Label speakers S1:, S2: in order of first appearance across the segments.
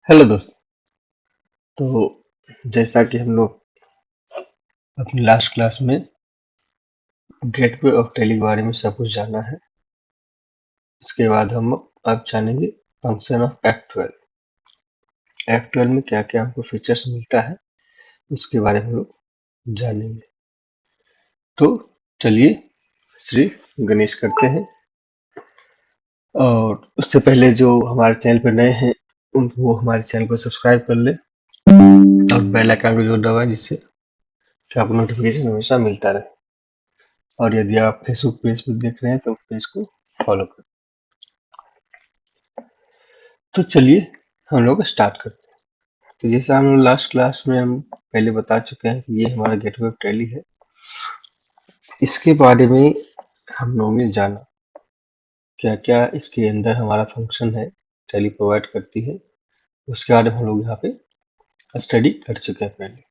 S1: Hello दोस्त। तो जैसा कि हम लोग अपनी लास्ट क्लास में गेटवे ऑफ टेली के बारे में सब कुछ जाना है। इसके बाद हम अब जानेंगे फंक्शन ऑफ F12। F12 में क्या क्या हमको फीचर्स मिलता है उसके बारे में हम लोग जानेंगे। तो चलिए श्री गणेश करते हैं। और उससे पहले जो हमारे चैनल पर नए हैं वो हमारे चैनल को सब्सक्राइब कर ले और बेल आइकन को जरूर दबाएं, जिससे कि आपको नोटिफिकेशन हमेशा मिलता रहे। और यदि आप फेसबुक पेज पर देख रहे हैं तो पेज को फॉलो करें। तो चलिए हम लोग स्टार्ट करते हैं। तो जैसा हम लोग लास्ट क्लास में हम पहले बता चुके हैं कि ये हमारा गेटवे ऑफ टैली है। इसके बारे में हम लोगों ने जाना क्या क्या इसके अंदर हमारा फंक्शन है, टैली प्रोवाइड करती है, उसके बारे में हम लोग यहाँ पे स्टडी कर चुके हैं पहले।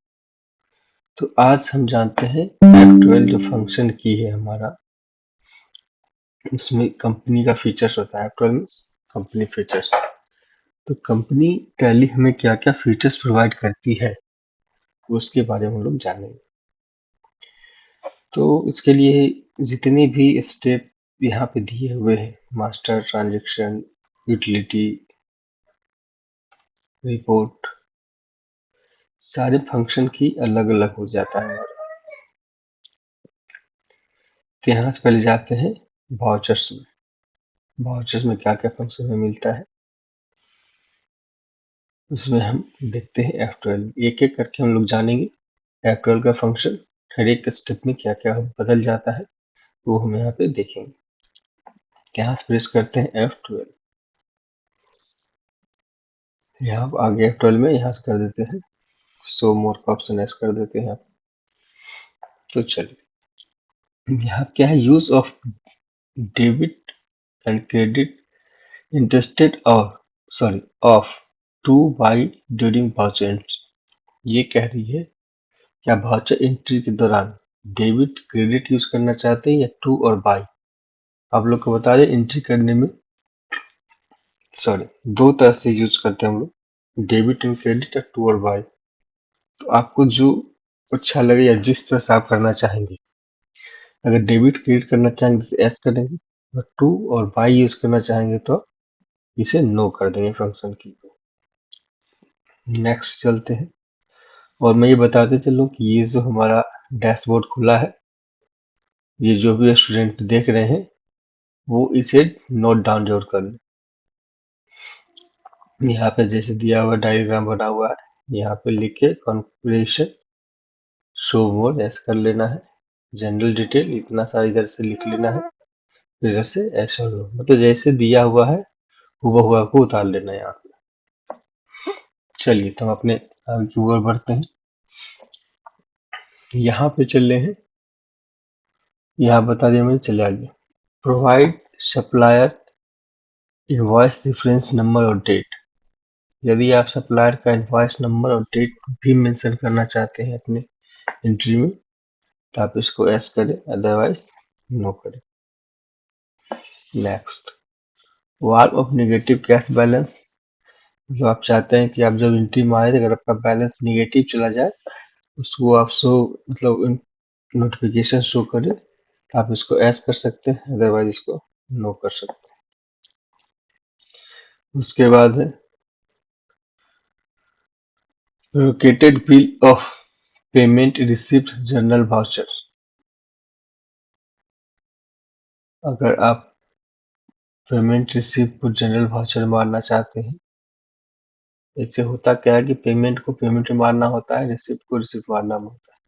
S1: तो आज हम जानते हैं F12 जो फंक्शन की है हमारा, इसमें कंपनी का फीचर्स होता है। F12 means company features. तो कंपनी टैली हमें क्या क्या फीचर्स प्रोवाइड करती है उसके बारे में हम लोग जानेंगे। तो इसके लिए जितने भी स्टेप यहाँ पे दिए हुए हैं, मास्टर, ट्रांजैक्शन, यूटिलिटी, रिपोर्ट, सारे फंक्शन की अलग अलग हो जाता है। तो यहाँ से पहले जाते हैं वाउचर्स में। वाउचर्स में क्या क्या फंक्शन हमें मिलता है उसमें हम देखते हैं। F12 एक एक करके हम लोग जानेंगे। F12 का फंक्शन हर एक स्टेप में क्या क्या बदल जाता है वो हम यहाँ पे देखेंगे। यहाँ से प्रेस करते हैं F12। यहाँ आगे F12 में यहाँ से कर देते हैं शो मोर का ऑप्शन ऐसे कर देते हैं। तो चलिए यहाँ क्या है, use of debit and credit interested और sorry of to by during voucher entry. ये कह रही है क्या वाउचर एंट्री के दौरान डेबिट क्रेडिट यूज करना चाहते हैं या टू और बाई। आप लोग को बता दें एंट्री करने में सॉरी दो तरह से यूज करते हैं हम लोग, डेबिट एंड क्रेडिट और टू और बाई। तो आपको जो अच्छा लगे या जिस तरह से आप करना चाहेंगे, अगर डेबिट क्रेडिट करना चाहेंगे तो एस करेंगे और टू और बाई यूज करना चाहेंगे तो इसे नो कर देंगे फंक्शन की। नेक्स्ट चलते हैं और मैं ये बताते चलूं कि ये जो हमारा डैशबोर्ड खुला है, ये जो भी स्टूडेंट देख रहे हैं वो इसे नोट डाउन जरूर कर लें। यहाँ पे जैसे दिया हुआ डायग्राम बना हुआ है, यहाँ पे लिख के कॉन्फ़िगरेशन शो मोड ऐसे कर लेना है। जनरल डिटेल इतना सारा इधर से लिख लेना है, इधर से ऐसे मतलब जैसे दिया हुआ है हुआ को उतार लेना है यहाँ पे। चलिए तो हम अपने आगे की ओर बढ़ते हैं। यहाँ पे चल रहे हैं, यहाँ बता दिया मैंने, चले आगे। Provide supplier invoice reference number और डेट। यदि आप सप्लायर का इनवॉइस नंबर और डेट भी मेंशन करना चाहते हैं अपने एंट्री में तो आप इसको एस करें, अदरवाइज नो करें। Next, warp of negative cash balance. जो आप चाहते हैं कि आप जब एंट्री मारे अगर आपका बैलेंस निगेटिव चला जाए उसको आप शो मतलब नोटिफिकेशन शो करे तो आप इसको एस कर सकते हैं, अदरवाइज इसको नो कर सकते हैं। उसके बाद है located bill of payment receipt general voucher. अगर आप पेमेंट रिसिप्ट को जनरल वाउचर मारना चाहते हैं, इससे होता क्या है कि पेमेंट को पेमेंट में मारना होता है, रिसिप्ट को रिसिप्ट मारना होता है।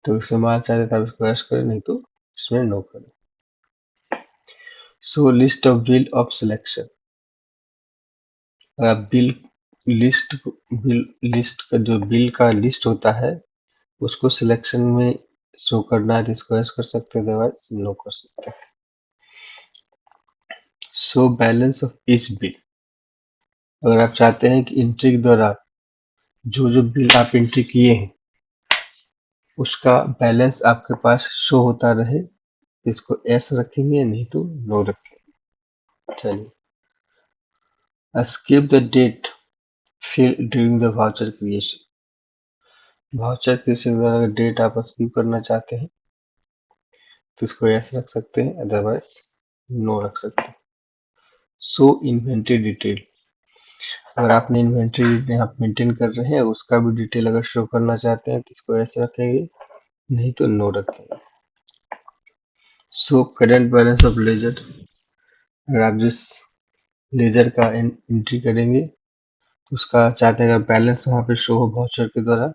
S1: तो इसमें मारना चाहते हैं तो आप इसको एस करें, नहीं तो इसमें नो करें। Show list of bill of selection. अगर बिल लिस्ट का जो बिल का लिस्ट होता है उसको सिलेक्शन में शो करना है तो इसको एस कर सकते हैं, अदरवाइज नो कर सकते हैं। Show balance of each bill. अगर आप चाहते हैं कि एंट्री के दौरान जो जो बिल आप एंट्री किए हैं उसका बैलेंस आपके पास शो होता रहे, इसको एस रखेंगे, नहीं तो नो रखेंगे। चलिए skip the date field during the voucher creation. Voucher creation के दौरान अगर डेट आप स्किप करना चाहते हैं तो इसको यस रख सकते हैं, अदरवाइज नो रख सकते हैं। शो इन्वेंट्री डिटेल, अगर आपने इन्वेंट्री यहाँ मेंटेन कर रहे हैं उसका भी डिटेल अगर शो करना चाहते हैं तो इसको ऐसे रखेंगे, नहीं तो नो रखेंगे। Show current balance of ledger, अगर आप जिस लेजर का एंट्री करेंगे तो उसका चाहते हैं अगर बैलेंस वहाँ पे शो हो वाउचर के द्वारा,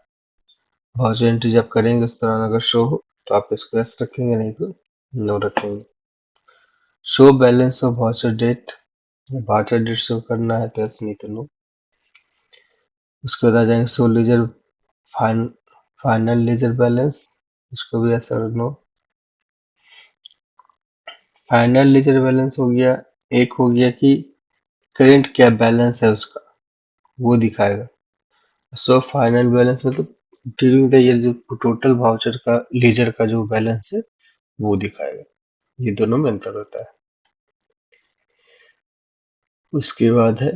S1: वाउचर एंट्री जब करेंगे उस दौरान अगर शो हो तो आप इसको यस रखेंगे, नहीं तो नो रखेंगे। Show balance of voucher date, voucher date show करना है तो यस, नहीं तो नो। उसके बाद आ जाएंगे show ledger final ledger balance, इसको भी यस और नो। फाइनल लेजर बैलेंस हो गया, एक हो गया कि करेंट क्या बैलेंस है उसका वो दिखाएगा। सो फाइनल बैलेंस मतलब ड्यूरिंग द ईयर जो टोटल वाउचर का लेजर का जो बैलेंस है वो दिखाएगा। ये दोनों में अंतर होता है। उसके बाद है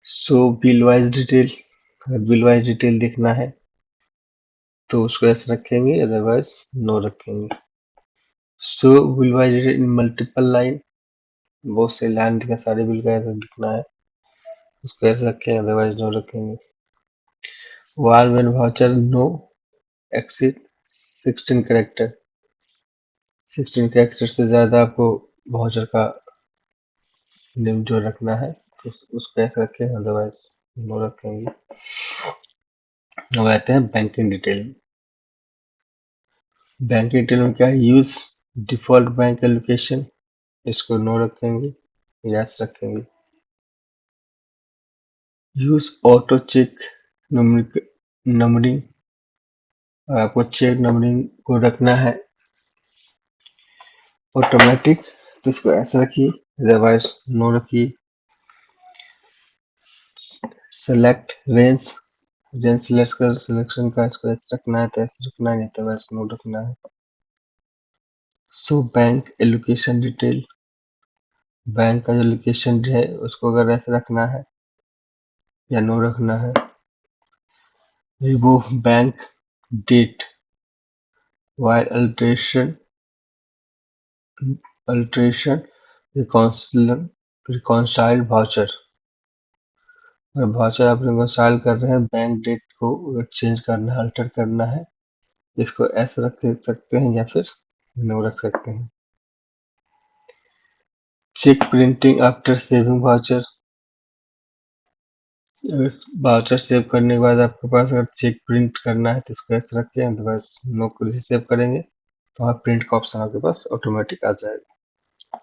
S1: शो बिल वाइज डिटेल, अगर बिल वाइज डिटेल देखना है तो उसको ऐसे रखेंगे, अदरवाइज नो रखेंगे। Show bill wise detail in multiple line, बहुत से लाइन का सारे बिल का ऐसे दिखना है, उसको ऐसे रखेंगे, अदरवाइज नो रखेंगे। War when voucher no exceed 16 character, 16 character से ज्यादा आपको वाउचर का नेम जो रखना है तो उसको ऐसे रखें, अदरवाइज नो रखेंगे। अब आते हैं बैंकिंग डिटेल। बैंकिंग डिटेल में क्या है, यूज डिफॉल्ट बैंक एलोकेशन, इसको नो रखेंगे, यस रखेंगे। यूज ऑटो चेक नंबरिंग, आपको चेक नंबरिंग को रखना है ऑटोमेटिक तो इसको ऐसे रखिए, अदरवाइज नो रखिए। सेलेक्ट रेंज, रेंज सिलेक्ट कर सिलेक्शन का इसको ऐसे रखना है तो ऐसे रखना है, नहीं तो वैसे नो रखना है। So bank allocation detail, bank का जो लोकेशन है उसको अगर ऐसे रखना है या नो रखना है। Remove bank date while alteration reconciled voucher, अगर वाउचर आप रिकॉन्साइल कर रहे हैं बैंक डेट को अगर चेंज करना है, अल्टर करना है, इसको ऐसे रख सकते हैं या फिर नो रख सकते हैं। Check printing after saving voucher, voucher save करने के बाद आपके पास अगर चेक प्रिंट करना है तो इसको ऐसे रखें, अदरवाइज नो को सेव करेंगे तो आप प्रिंट का ऑप्शन आपके पास ऑटोमेटिक आ जाएगा।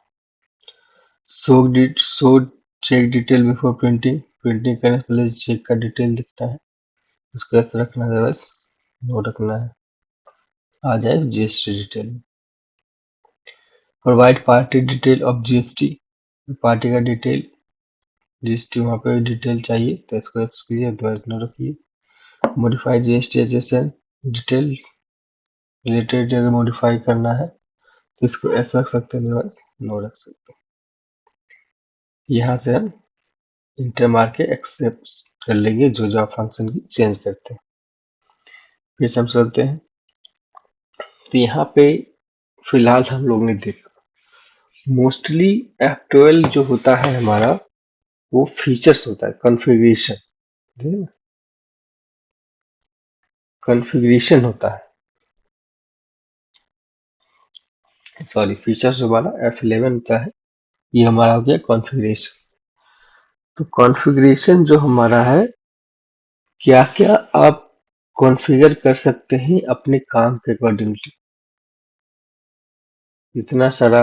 S1: Show check detail before printing, printing करने से पहले चेक का डिटेल दिखता है, इसको ऐसे रखना है, अदरवाइज नो रखना है। आ जाए GST detail. Provide party detail of GST, party का डिटेल जीएसटी वहाँ पे डिटेल चाहिए तो इसको ऐसे कीजिए, अदरवाइज नो रखिए। मॉडिफाई जीएसटी एजेसन डिटेल रिलेटेड अगर मॉडिफाई करना है तो इसको ऐसे रख सकते हैं, अदरवाइज नो रख सकते हैं। यहाँ से हम इंटर मार के एक्सेप्ट कर लेंगे जो जो आप फंक्शन की चेंज करते हैं। फिर से हम चलते हैं तो यहाँ पे फिलहाल हम लोग ने देखा मोस्टली F12 जो होता है हमारा वो फीचर्स होता है, कॉन्फ़िगरेशन, कॉन्फ़िगरेशन होता है, सॉरी फीचर्स जो हमारा F11 होता है ये हमारा हो गया कॉन्फ़िगरेशन। तो कॉन्फ़िगरेशन जो हमारा है क्या क्या आप कॉन्फ़िगर कर सकते हैं अपने काम के अकॉर्डिंगली। इतना सारा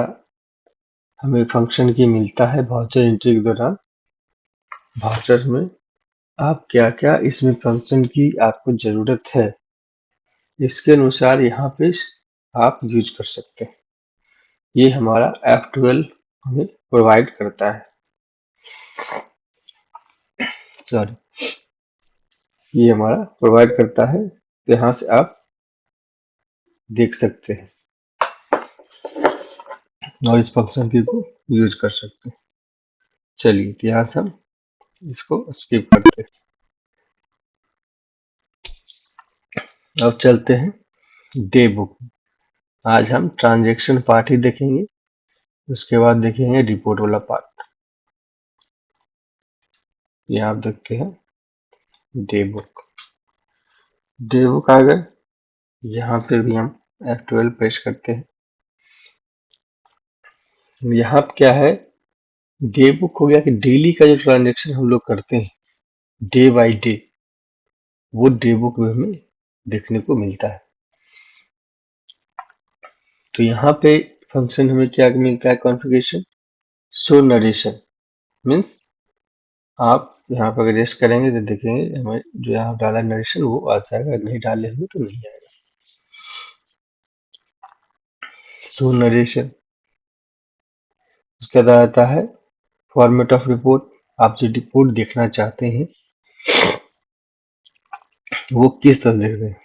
S1: हमें फंक्शन की मिलता है वाउचर एंट्री के दौरान, वाउचर में आप क्या क्या इसमें फंक्शन की आपको जरूरत है इसके अनुसार यहाँ पे आप यूज कर सकते हैं। ये हमारा F12 हमें प्रोवाइड करता है, सॉरी ये हमारा प्रोवाइड करता है तो यहाँ से आप देख सकते हैं और इस फंक्शन की को यूज कर सकते हैं। चलिए तो यहाँ से हम इसको स्किप करते हैं। अब चलते हैं डे बुक। आज हम ट्रांजैक्शन पार्ट ही देखेंगे, उसके बाद देखेंगे रिपोर्ट वाला पार्ट। यहाँ आप देखते हैं डे बुक। डे बुक आ गए, यहाँ पे भी हम F12 पेश करते हैं। यहाँ क्या है, डे बुक हो गया कि डेली का जो ट्रांजेक्शन हम लोग करते हैं डे बाय डे, वो डे बुक में हमें देखने को मिलता है। तो यहाँ पे फंक्शन हमें क्या मिलता है, कॉन्फ़िगरेशन शो नरेशन। मीन्स आप यहाँ पर रेस्ट करेंगे तो देखेंगे हमें जो यहाँ डाला नरेशन वो आ जाएगा, नहीं डाले हुए तो नहीं आएगा। शो नरेशन, उसके बाद आता है फॉर्मेट ऑफ रिपोर्ट। आप जो रिपोर्ट देखना चाहते हैं वो किस तरह देखते हैं,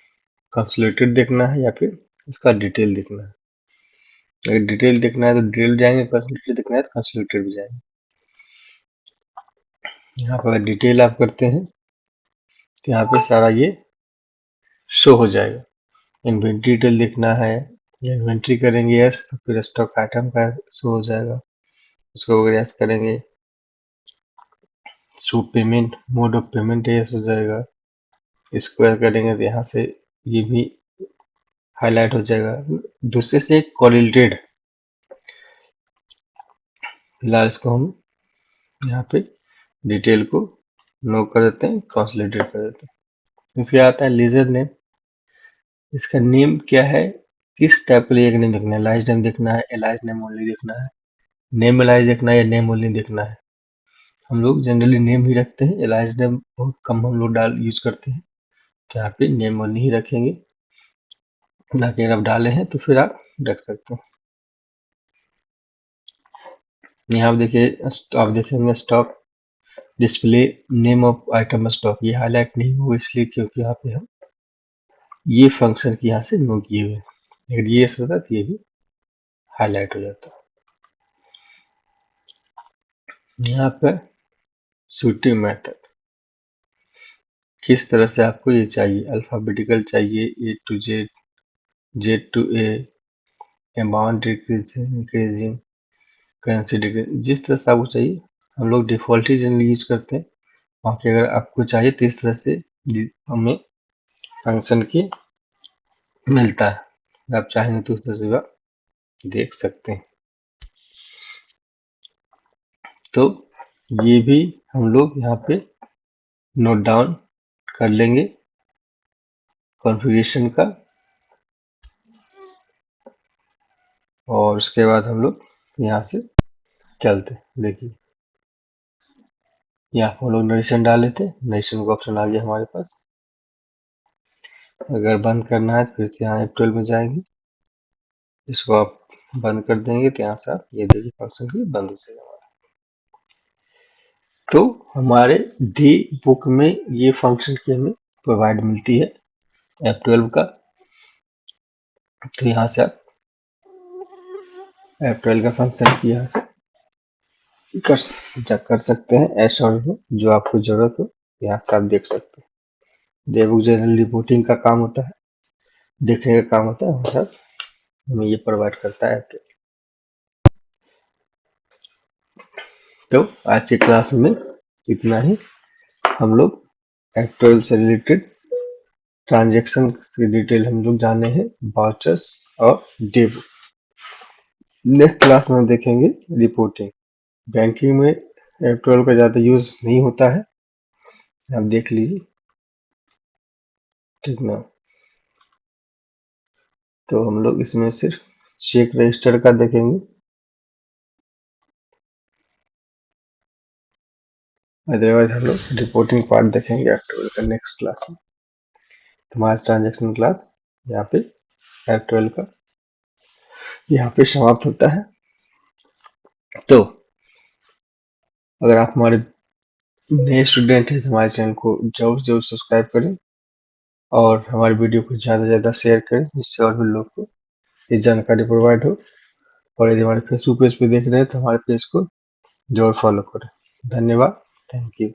S1: कंसोलिडेटेड देखना है या फिर इसका डिटेल देखना है। अगर डिटेल देखना है तो डिटेल जाएंगे, कंसोलिडेटेड देखना है तो कंसोलिडेटेड भी जाएंगे। यहाँ पर डिटेल आप करते हैं तो यहाँ पे सारा ये शो हो जाएगा। इन्वेंट्री डिटेल देखना है या इन्वेंट्री करेंगे यस तो फिर स्टॉक आइटम का शो हो जाएगा, उसको अगर यस करेंगे show payment, mode of payment yes हो जाएगा। इसको यस करेंगे तो यहाँ से ये भी हाईलाइट हो जाएगा, दूसरे से कोरिलेटेड। फिलहाल इसको हम यहाँ पे डिटेल को नो कर देते हैं, कंसोलिडेट कर देते हैं। इसके आता है लेजर नेम। इसका नेम क्या है, किस टाइप का नेम देखना है, लाइज नेम देखना है, एलाइज नेम ओनली देखना है, नेम एलाइज देखना है या नेम ओनली देखना है। हम लोग जनरली नेम ही रखते हैं, एलाइज नेम बहुत कम हम लोग यूज करते हैं, तो यहाँ पे नेम ओनली ही रखेंगे। बाकी अगर आप डाले हैं तो फिर आप रख सकते हैं। यहाँ आप देखिए, आप देखेंगे stock display name of item stock, ये हाईलाइट नहीं होगा इसलिए क्योंकि यहाँ पे हम ये फंक्शन की यहाँ से नो किए हुए, अगर ये होता तो ये भी हाईलाइट हो जाता। यहाँ पर शूटिंग मेथड, किस तरह से आपको ये चाहिए, अल्फाबेटिकल चाहिए, A to Z, Z to A, amount increasing, currency decreasing, जिस तरह से आपको चाहिए। हम लोग डिफॉल्ट ही जनरली यूज करते हैं, बाकी अगर आपको चाहिए तो इस तरह से हमें फंक्शन की मिलता है, आप चाहेंगे तो उस तरह से आप देख सकते हैं। तो ये भी हम लोग यहाँ पे नोट डाउन कर लेंगे कॉन्फ़िगरेशन का, और उसके बाद हम लोग यहाँ से चलते। देखिए यहाँ हम लोग नरेशन डाले थे, नरेशन का ऑप्शन आ गया हमारे पास। अगर बंद करना है तो फिर से यहाँ F12 में जाएंगे, इसको आप बंद कर देंगे तो यहाँ से आप ये देखिए फंक्शन की बंद हो जाएगा। तो हमारे डी बुक में ये फंक्शन की हमें प्रोवाइड मिलती है F12 का। तो यहाँ से आप F12 का फंक्शन की यहाँ से कर सकते हैं ऐसा में जो आपको जरूरत हो, यहाँ से आप देख सकते हैं। डे बुक जनरल रिपोर्टिंग का काम होता है, देखने का काम होता है, वो सब हमें ये प्रोवाइड करता है F12। तो आज की क्लास में इतना ही। हम लोग F12 से रिलेटेड ट्रांजैक्शन की डिटेल हम लोग जाने हैं, वाउचर्स और डे बुक। नेक्स्ट क्लास में हम देखेंगे रिपोर्टिंग। बैंकिंग में F12 का ज़्यादा यूज नहीं होता है, आप देख लीजिए, ठीक ना। तो हम लोग इसमें सिर्फ चेक रजिस्टर का देखेंगे, अदरवाइज हम लोग रिपोर्टिंग पार्ट देखेंगे F12 का नेक्स्ट क्लास में। हमारा ट्रांजैक्शन क्लास यहाँ पे F12 का यहाँ पे समाप्त होता है। तो अगर आप हमारे नए स्टूडेंट हैं तो हमारे चैनल को जरूर जरूर सब्सक्राइब करें और हमारे वीडियो को ज़्यादा से ज़्यादा शेयर करें, जिससे और भी लोग को ये जानकारी प्रोवाइड हो। और यदि हमारे फेसबुक पेज पे देख रहे हैं तो हमारे पेज को जरूर फॉलो करें। धन्यवाद, थैंक यू।